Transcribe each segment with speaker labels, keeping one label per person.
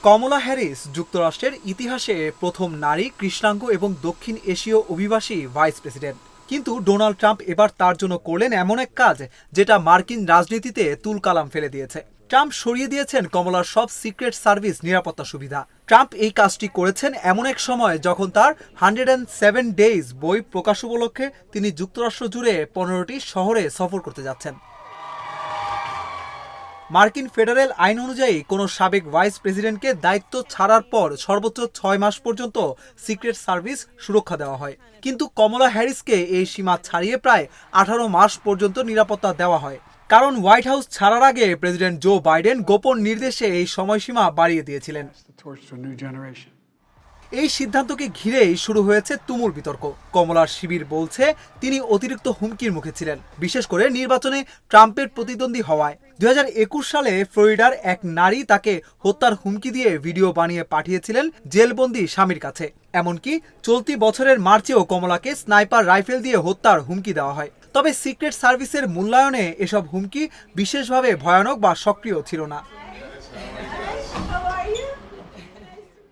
Speaker 1: কমলা Harris যুক্তরাষ্ট্রের ইতিহাসে প্রথম নারী কৃষ্ণাঙ্গ এবং দক্ষিণ এশীয় অভিবাসী ভাইস প্রেসিডেন্ট। কিন্তু ডোনাল্ড ট্রাম্প এবার তার জন্য করলেন এমন এক কাজ যেটা মার্কিন রাজনীতিতে তুলকালাম ফেলে দিয়েছে। ট্রাম্প সরিয়ে দিয়েছেন কমলার সব সিক্রেট সার্ভিস নিরাপত্তা সুবিধা। ট্রাম্প এই কাজটি করেছেন এমন এক সময় যখন তার 107 ডেজ বই প্রকাশ উপলক্ষে তিনি যুক্তরাষ্ট্র জুড়ে 15টি শহরে সফর করতে যাচ্ছেন। মার্কিন ফেডারেল আইন অনুযায়ী কোনো সাবেক ভাইস প্রেসিডেন্টকে দায়িত্ব ছাড়ার পর সর্বোচ্চ 6 মাস পর্যন্ত সিক্রেট সার্ভিস সুরক্ষা দেওয়া হয়। কিন্তু কমলা হ্যারিসকে এই সীমা ছাড়িয়ে প্রায় 18 মাস পর্যন্ত নিরাপত্তা দেওয়া হয়, কারণ হোয়াইট হাউস ছাড়ার আগে প্রেসিডেন্ট জো বাইডেন গোপন নির্দেশে এই সময়সীমা বাড়িয়ে দিয়েছিলেন। এই সিদ্ধান্তকে ঘিরেই শুরু হয়েছে তুমুল বিতর্ক। কমলার শিবির বলছে তিনি অতিরিক্ত হুমকির মুখে ছিলেন, বিশেষ করে নির্বাচনে ট্রাম্পের প্রতিদ্বন্দ্বী হওয়ায়। 2021 সালে ফ্লোরিডার এক নারী তাকে হত্যার হুমকি দিয়ে ভিডিও বানিয়ে পাঠিয়েছিলেন জেলবন্দি স্বামীর কাছে। এমনকি চলতি বছরের মার্চেও কমলাকে স্নাইপার রাইফেল দিয়ে হত্যার হুমকি দেওয়া হয়। তবে সিক্রেট সার্ভিসের মূল্যায়নে এসব হুমকি বিশেষভাবে ভয়ানক বা সক্রিয় ছিল না।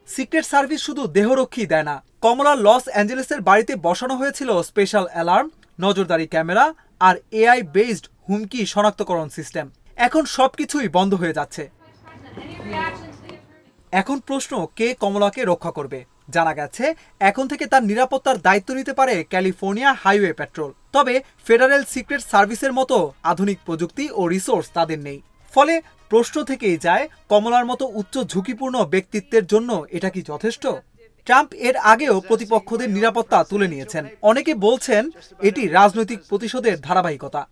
Speaker 1: সিক্রেট সার্ভিস শুধু দেহরক্ষী দেয় না, কমলার লস অ্যাঞ্জেলেসের বাড়িতে বসানো হয়েছিল স্পেশাল অ্যালার্ম, নজরদারি ক্যামেরা আর এআই বেসড হুমকি শনাক্তকরণ সিস্টেম। এখন সবকিছুই বন্ধ হয়ে যাচ্ছে। এখন প্রশ্ন, কে কমলাকে রক্ষা করবে? জানা গেছে এখন থেকে তার নিরাপত্তার দায়িত্ব নিতে পারে ক্যালিফোর্নিয়া হাইওয়ে পেট্রোল। তবে ফেডারেল সিক্রেট সার্ভিসের মতো আধুনিক প্রযুক্তি ও রিসোর্স তাদের নেই। ফলে প্রশ্ন থেকেই যায়, কমলার মতো উচ্চ ঝুঁকিপূর্ণ ব্যক্তিত্বের জন্য এটা কি যথেষ্ট? ট্রাম্প এর আগেও প্রতিপক্ষদের নিরাপত্তা তুলে নিয়েছেন। অনেকে বলছেন এটি রাজনৈতিক প্রতিশোধের ধারাবাহিকতা।